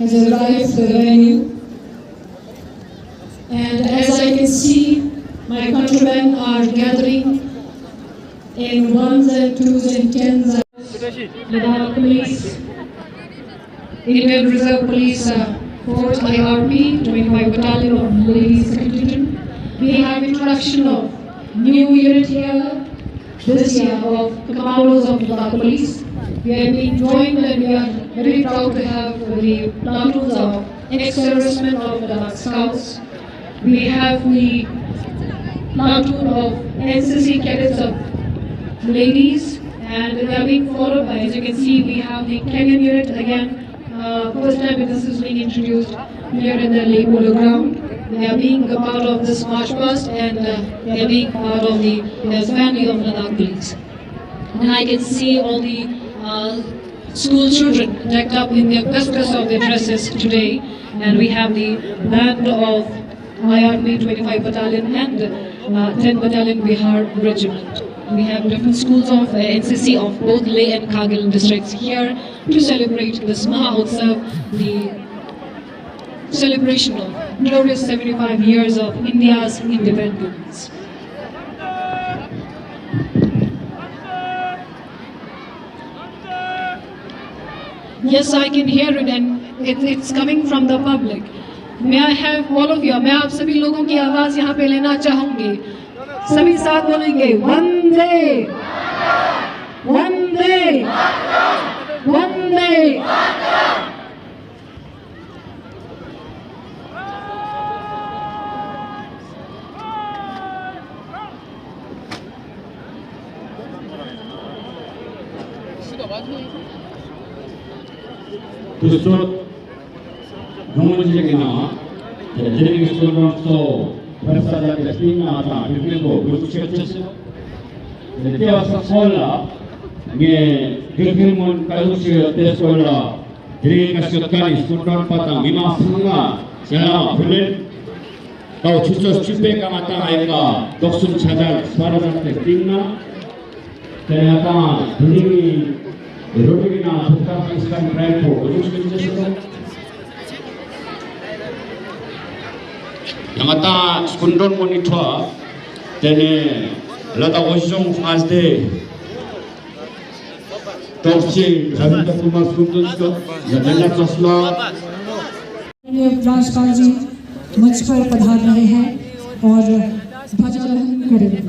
has arrived to the venue. And as I can see, my countrymen are gathering in ones and twos and tens. Ladakh Police, Indian Reserve Police, 4th IRP, 25 Battalion of Ladies Contingent. We have introduction of new unit here, this year, of commandos of Ladakh Police. We have been joined and we are very proud to have the platoons of ex-servicemen of Ladakh Scouts. We have the platoon of NCC cadets of ladies, and they are being followed by, as you can see, we have the Kenyan unit again. First time this is being introduced here in the Leh Polo Ground. They are being a part of this march past, and they are being part of the family of Ladakh Police. And I can see all the school children decked up in their best of their dresses today, and we have the band of IRP 25 Battalion and 10 Battalion Bihar Regiment. We have different schools of NCC of both Leh and Kargil districts here to celebrate this Mahotsav, the celebration of glorious 75 years of India's independence. Yes, I can hear it, and it's coming from the public. May I have all of you? मैं आप सभी लोगों की आवाज यहाँ पे लेना चाहूँगी. सभी साथ बोलेंगे वंदे वंदे वंदे. Kusut Nomojigina, the living student so Persada Castina, Pipibo, Gushkets, the Teos Sola, Gilmon Kalusi, Tesola, Jankari, Sultan Pata, Mima Sanga, Sela, Pulit, Chichos Chipe Kamata, Dosun Chadal, Sparada Castina, Tenata, Dini. Rodina, Putta, Islam, Rainbow, Yamata, Skundon Monitor, then Lata Washington as the Torchi, Ravita Kumar Skundon, Yadana Tosla. Rashtrapal जी मंच पर पधार रहे हैं और ध्वजारोहण करेंगे.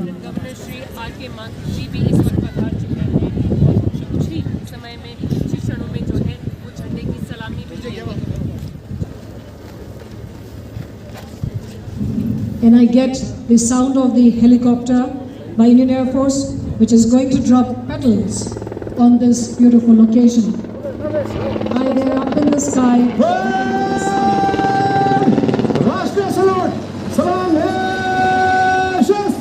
And I get the sound of the helicopter by Indian Air Force, which is going to drop petals on this beautiful location. High there up in the sky. Rashtriya salute! Salam hai shas!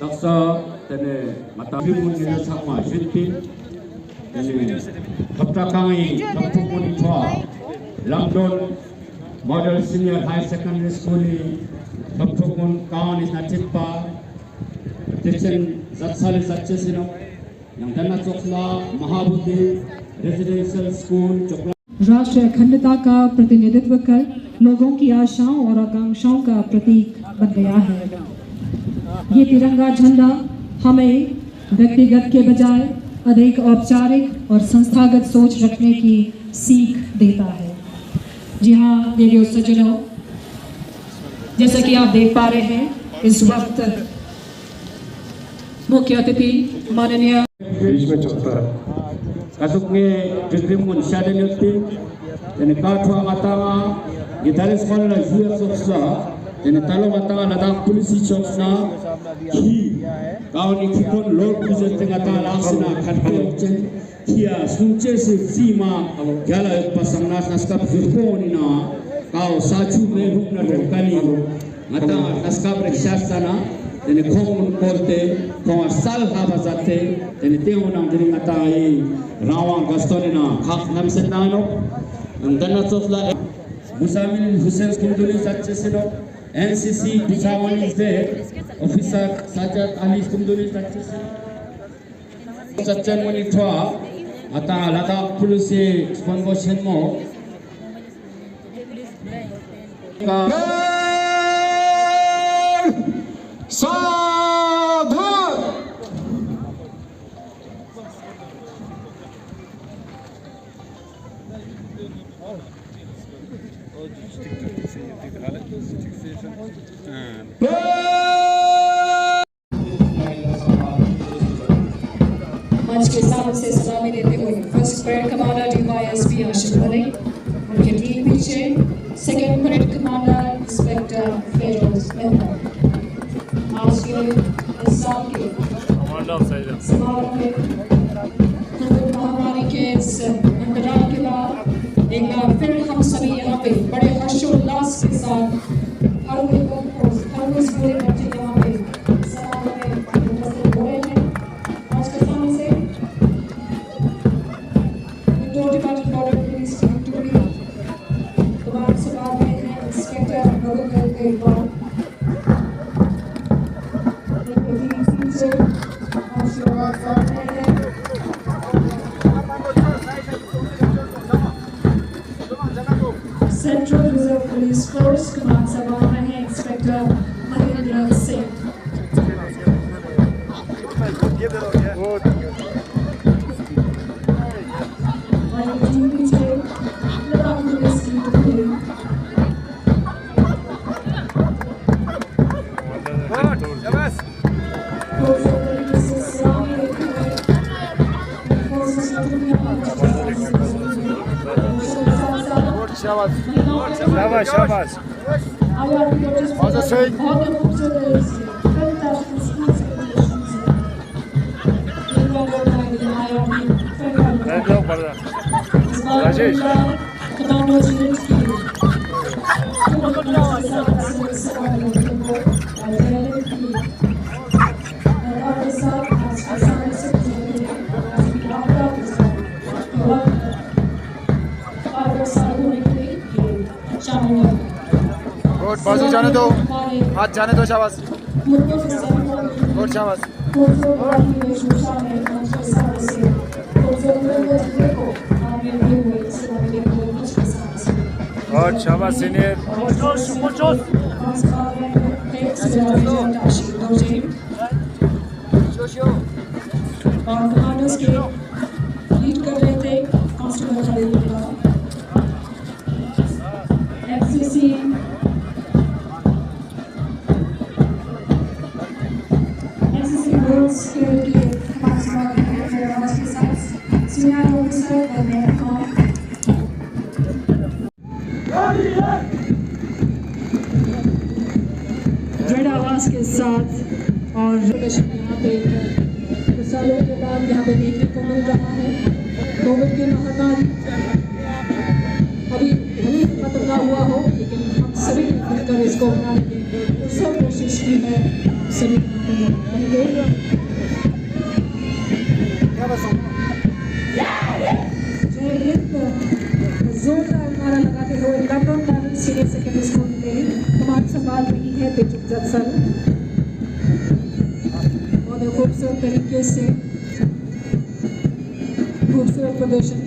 Daksa, tene matapi munir sama jinti, tene kaptakangi kaptukuni tua, London Model Senior High Secondary School, kaptukun kawan is natipa, teaching zatsali zatsesino, yang dana chokla Mahabudhi Residential School chokla. राष्ट्रीय अखंडता का प्रतिनिधित्व कर लोगों की आशाओं और आकांक्षाओं का प्रतीक बन गया है. ये तिरंगा झंडा हमें व्यक्तिगत के बजाय अधिक औपचारिक और संस्थागत सोच रखने की सीख देता है. जी हाँ रेडियो सज्जनों, जैसा कि आप देख पा रहे हैं इस वक्त मुख्य अतिथि माननीय बीच में चलता है kasuknya dikrimun syada nyutin dan katwa matanga gitaris kola huya sosla dan talo matanga nadang polisi sosna ki kau ni kipon lor kuze tengah tengah langsina khatpe chen kia sunche se sima gala pasang naskap firponi na kau sachu me rupna rekani matanga naskap rekshastana dan kong korte kong asal habazate dan teo nam diri matai rawang gastonina hak nam senano andana sofla musamin hussein kumduli satchesino NCC Pisawan is there officer Sajad Ali kumduli satchesino satchan moni thwa ata lada police sponsorship mo saath. मंच के साथ से सलामी देते हुए first parade commander DYSP Ashif Ali उनके ठीक पीछे second parade commander inspector Feroz Mehta आज के इस साल के समारोह में कोविड महामारी के इस अंतराल के बाद एक बार फिर हम सभी यहाँ पे बड़े हर्षोल्लास के साथ हर कोई पूरे बच्चे यहाँ पे समारोह में उपस्थित हो रहे हैं। आज के समय से डिपार्टमेंट बॉर्डर पुलिस टूरी कमांड से बाद में हैं इंस्पेक्टर रघुवीर देवपाल से आशीर्वाद कर रहे हैं। Central reserve police force command से बाद में हैं इंस्पेक्टर महेंद्र सिंह। शाबाश शाबाश आजा सही राजेश बाजू जाने दो, हाथ जाने दो, शाबाश और शाबाश और शाबाश सीनियर कमांडर्स के लीड कर रहे थे कांस्टेबल खलील एफसीसी गर्ल्स के लिए के साथ सीनियर ऑफिसर baremea दृढ़ आवाज के साथ और यहाँ पे कुछ सालों के बाद यहाँ पे देखने को मिल रहा है। कोविड की महामारी अभी भले खत्म ना हुआ हो, लेकिन हम सभी ने मिलकर इसको मनाने की सब कोशिश की है। सभी जोरदार नारा लगाते हुए lockdown balance senior secondary school में कमांड संभाल रही है बेटी जत्सन। बहुत खूबसूरत तरीके से खूबसूरत प्रदर्शन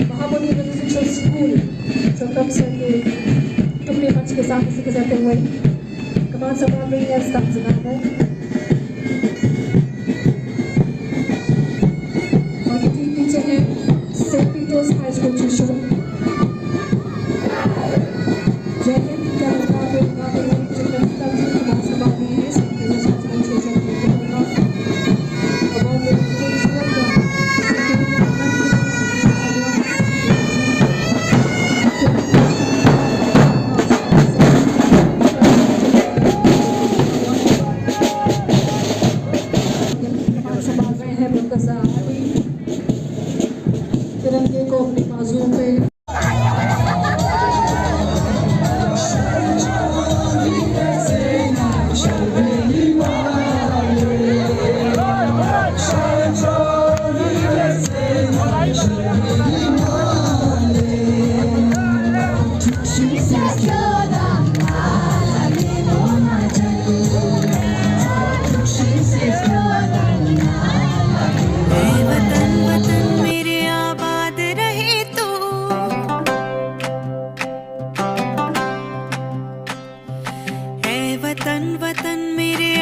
महाबोधि रेजिडेंशियल स्कूल जो कब से टुकड़े मंच के साथ से गुजरते हुए कमांड संभाल रही है स्टाफ जनाब है। हाई स्कूल ट्यूशन जय हिंद क्या वतन मेरे